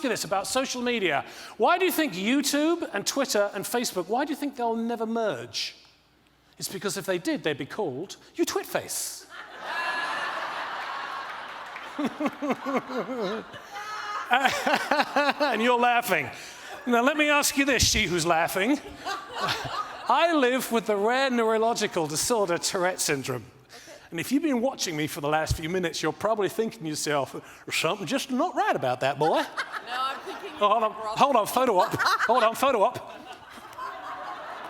you this about social media. Why do you think YouTube and Twitter and Facebook, why do you think they'll never merge? It's because if they did, they'd be called You Twitface. And you're laughing. Now let me ask you this, she who's laughing. I live with the rare neurological disorder Tourette syndrome. And if you've been watching me for the last few minutes, you're probably thinking to yourself, there's something just not right about that boy. No, I'm thinking... Oh, hold on, photo op. Hold on, photo op.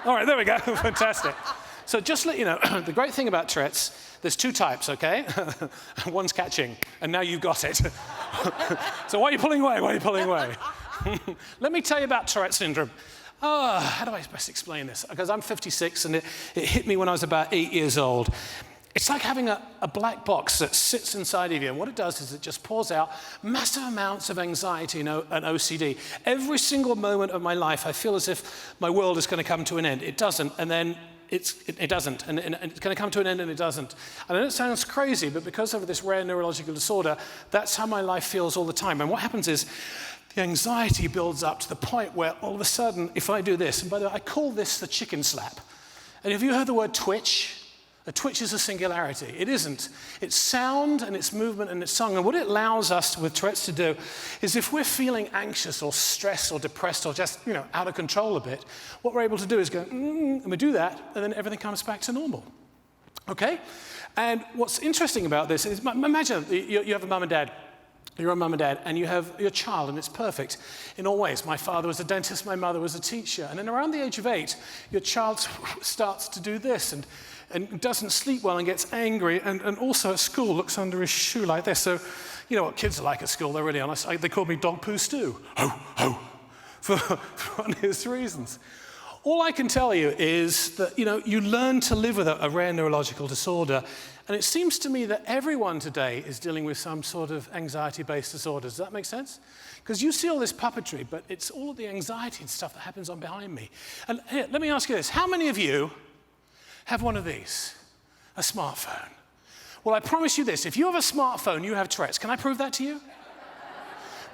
All right, there we go, fantastic. So just to let you know, the great thing about Tourette's, there's two types, okay? One's catching, and now you've got it. So why are you pulling away? Why are you pulling away? Let me tell you about Tourette syndrome. How do I best explain this? Because I'm 56, and it hit me when I was about 8 years old. It's like having a black box that sits inside of you, and what it does is it just pours out massive amounts of anxiety and OCD. Every single moment of my life, I feel as if my world is going to come to an end. It doesn't, and then it doesn't, and it's going to come to an end, and it doesn't. And I know it sounds crazy, but because of this rare neurological disorder, that's how my life feels all the time. And what happens is the anxiety builds up to the point where all of a sudden, if I do this, and by the way, I call this the chicken slap. And have you heard the word twitch? A twitch is a singularity. It isn't. It's sound and it's movement and it's song. And what it allows us with Tourette's to do is if we're feeling anxious or stressed or depressed or just, out of control a bit, what we're able to do is go, and we do that, and then everything comes back to normal. Okay? And what's interesting about this is, imagine you have a mum and dad. You're a mum and dad, and you have your child, and it's perfect in all ways. My father was a dentist, my mother was a teacher. And then around the age of 8, your child starts to do this and doesn't sleep well and gets angry, and also at school looks under his shoe like this. So, you know what kids are like at school, they're really honest. They call me dog poo stew. Ho, ho, for obvious reasons. All I can tell you is that, you learn to live with a rare neurological disorder. And it seems to me that everyone today is dealing with some sort of anxiety-based disorder. Does that make sense? Because you see all this puppetry, but it's all of the anxiety and stuff that happens on behind me. And here, let me ask you this. How many of you have one of these? A smartphone. Well, I promise you this. If you have a smartphone, you have Tourette's. Can I prove that to you?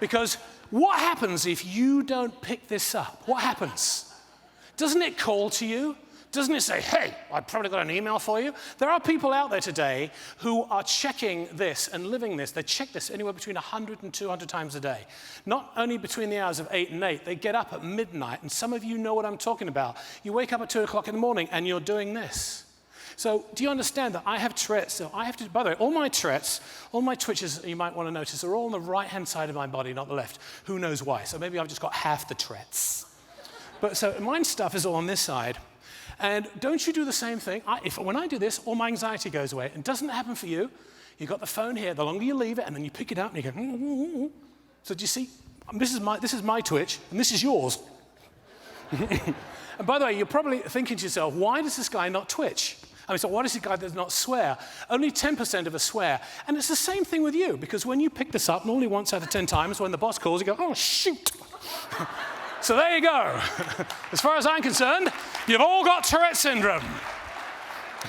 Because what happens if you don't pick this up? What happens? Doesn't it call to you? Doesn't it say, hey, I've probably got an email for you? There are people out there today who are checking this and living this. They check this anywhere between 100 and 200 times a day. Not only between the hours of 8 and 8, they get up at midnight, and some of you know what I'm talking about. You wake up at 2 o'clock in the morning and you're doing this. So do you understand that I have Tourette's? So I have to, by the way, all my Tourette's, all my twitches you might want to notice are all on the right-hand side of my body, not the left. Who knows why? So maybe I've just got half the Tourette's. But so mine stuff is all on this side. And don't you do the same thing? When I do this, all my anxiety goes away. It doesn't happen for you. You've got the phone here. The longer you leave it, and then you pick it up, and you go, So do you see? This is my twitch, and this is yours. And by the way, you're probably thinking to yourself, why does this guy not twitch? So why does this guy not swear? Only 10% of us swear. And it's the same thing with you, because when you pick this up, normally once out of 10 times, when the boss calls, you go, oh, shoot. So there you go. As far as I'm concerned, you've all got Tourette syndrome.